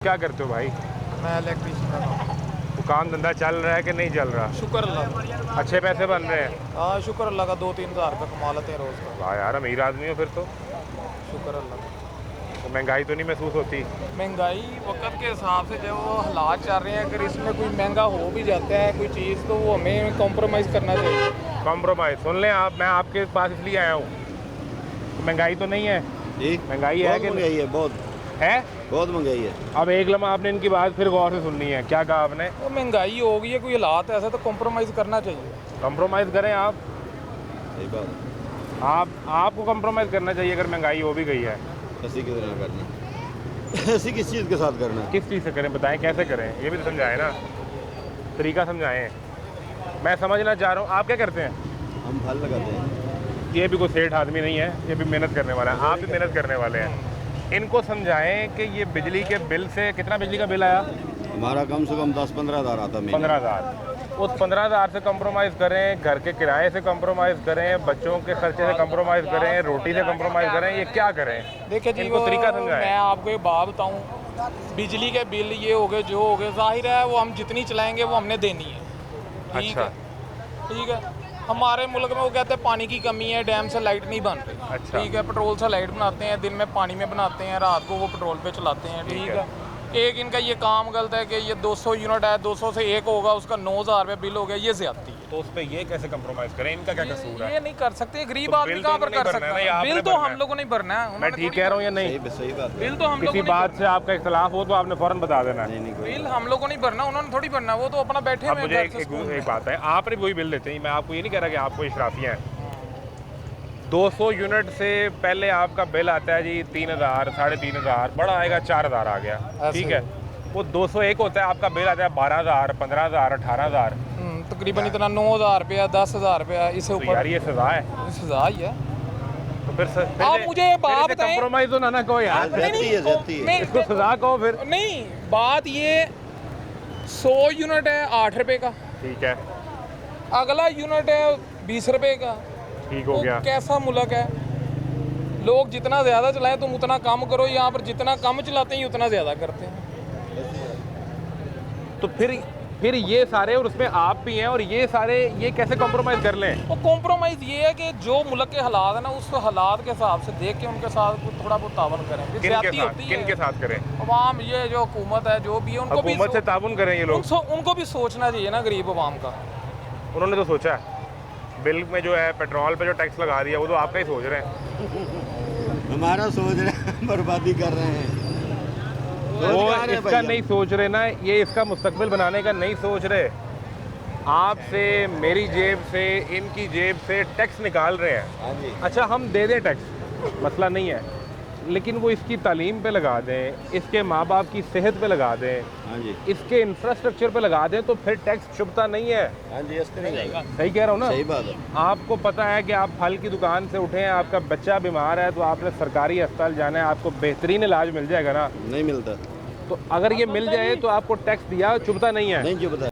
क्या करते हो भाई? मैं इलेक्ट्रीशियन का काम। वो काम धंधा चल रहा है कि नहीं चल रहा? शुक्र अल्लाह। अच्छे पैसे बन रहे हैं? हाँ शुक्र अल्लाह का 2-3 हज़ार रुपये कमा लेते हैं रोज़ का। वाह यार, अमीर आदमी हो फिर तो। शुक्र अल्लाह का। तो महंगाई तो नहीं महसूस होती? महंगाई वक्त के हिसाब से जब वो हालात चल रहे हैं, अगर इसमें कोई महंगा हो भी जाता है कोई चीज़ तो वो हमें कॉम्प्रोमाइज़ करना चाहिए। कॉम्प्रोमाइज़ सुन लें आप, मैं आपके पास इसलिए आया हूँ। तो महंगाई तो नहीं है? जी महंगाई है कि महंगाई है, बहुत महंगाई है। अब एक लम्हा आपने इनकी बात फिर गौर से सुननी है। क्या कहा आपने? वो महंगाई हो गई है, कोई हालात ऐसा तो कॉम्प्रोमाइज़ करना चाहिए। कॉम्प्रोमाइज़ करें आप? सही बात है। आपको कॉम्प्रोमाइज़ करना चाहिए अगर महंगाई हो भी गई है। ऐसी किस तरह करना ऐसी किस चीज़ के साथ करना है? किस चीज़ से करें बताएं, कैसे करें ये भी तो समझाएं ना, तरीका समझाएं। मैं समझना चाह रहा हूँ। आप क्या करते हैं? हम फल लगाते हैं। ये भी कोई सेठ आदमी नहीं है, ये भी मेहनत करने वाला है। आप भी मेहनत करने वाले हैं। इनको समझाएं कि ये बिजली के बिल से कितना बिजली का बिल आया? हमारा कम से कम 10-15 हज़ार आता है। 15,000। उस 15,000 से कंप्रोमाइज़ करें, घर के किराए से कंप्रोमाइज़ करें, बच्चों के खर्चे से कंप्रोमाइज़ करें, रोटी से कंप्रोमाइज़ करें, ये क्या करें? देखिए जी, इनको तरीका समझाएं। मैं आपको एक बात बताऊँ, बिजली के बिल ये हो गए जो हो गए, जाहिर है वो हम जितनी चलाएंगे वो हमने देनी है। ठीक अच्छा। है, ठीक है। हमारे मुल्क में वो कहते हैं पानी की कमी है, डैम से लाइट नहीं बन रही। अच्छा। ठीक है, पेट्रोल से लाइट बनाते हैं, दिन में पानी में बनाते हैं, रात को वो पेट्रोल पे चलाते हैं। ठीक है। एक इनका ये काम गलत है कि ये 200 यूनिट है, 200 से एक होगा, उसका 9,000 रुपये बिल हो गया, ये ज्यादती है। तो उस पर ये कैसे कंप्रोमाइज़ करें? इनका क्या कसूर है? ये नहीं कर सकते, गरीब तो आदमी बिल कहाँ तो पर नहीं कर भरना है सकता ना, है? आपने बिल तो भरना हम है। लोगों ने भरना है। मैं ठीक कह रहा हूँ या नहीं? सही बात है। बिल तो हम लोगों किसी ने बात से आपका इख्तलाफ हो तो आपने फ़ौरन बता देना है। नहीं कोई बिल हम लोगों ने भरना, उन्होंने थोड़ी भरना, वो तो अपना बैठे अब हुए मुझे हैं एक, घर से स्कूल एक में। बात है, आपने वही बिल देते हैं। मैं आपको ये नहीं कह रहा कि आपको इशराफियाँ हैं। 200 यूनिट से पहले आपका बिल आता है जी 3,000, 3,500, बड़ा आएगा 4,000 आ गया। ठीक है। वो 201 होता है, आपका बिल आता है 12,000, 15,000, 18,000। तकरीबन इतना 9,000 रुपया, 10,000 रुपया, इससे तो ऊपर यार ये सजा है। सजा ही है। तो फिर आप मुझे ये बात बताएं। कंप्रोमाइज तो ना कहो यार। ज्यादती है। इसको सजा कहो फिर। नहीं, बात ये 100 यूनिट है 8 रुपए का, ठीक है, अगला यूनिट है 20 रुपए का। ठीक हो वो गया। कैसा मुल्क है? लोग जितना ज़्यादा चलाएं तुम उतना कम करो, यहाँ पर जितना कम चलाते हैं उतना ज़्यादा करते हैं। तो फिर ये सारे, और उसमें आप भी हैं, और ये सारे ये कैसे कॉम्प्रोमाइज़ कर लें? वो कॉम्प्रोमाइज़ ये है कि जो मुल्क के हालात है ना, उस हालात के हिसाब से देख के उनके साथ थोड़ा बहुत तावन करें। फिर ज्यादती होती है। किन के साथ करें? अवाम, ये जो हुकूमत है जो भी है, उनको भी हुकूमत से ताउन करें ये लोग। उनको भी सोचना चाहिए ना गरीब अवाम का। उन्होंने तो सोचा है। बिल में जो है पेट्रोल पे जो टैक्स लगा दिया वो तो आपका ही सोच रहे हैं। हमारा सोच रहे हैं, बर्बादी कर रहे हैं। वो इसका नहीं सोच रहे ना, ये इसका मुस्तकबिल बनाने का नहीं सोच रहे। आपसे, मेरी जेब से, इनकी जेब से टैक्स निकाल रहे हैं। हाँ जी। अच्छा, हम दे दें टैक्स, मसला नहीं है, लेकिन वो इसकी तालीम पे लगा दें, इसके माँ बाप की सेहत पे लगा दें, हाँ जी। इसके इंफ्रास्ट्रक्चर पे लगा दें, तो फिर टैक्स चुभता नहीं है। हाँ जी, इस तरह जाएगा। सही कह रहा हूँ ना? सही बात है। आपको पता है कि आप फल की दुकान से उठे हैं, आपका बच्चा बीमार है, तो आपने सरकारी अस्पताल जाना है, आपको बेहतरीन इलाज मिल जाएगा ना? नहीं मिलता। तो अगर ये मिल जाए तो आपको टैक्स दिया चुभता नहीं है। नहीं जो बता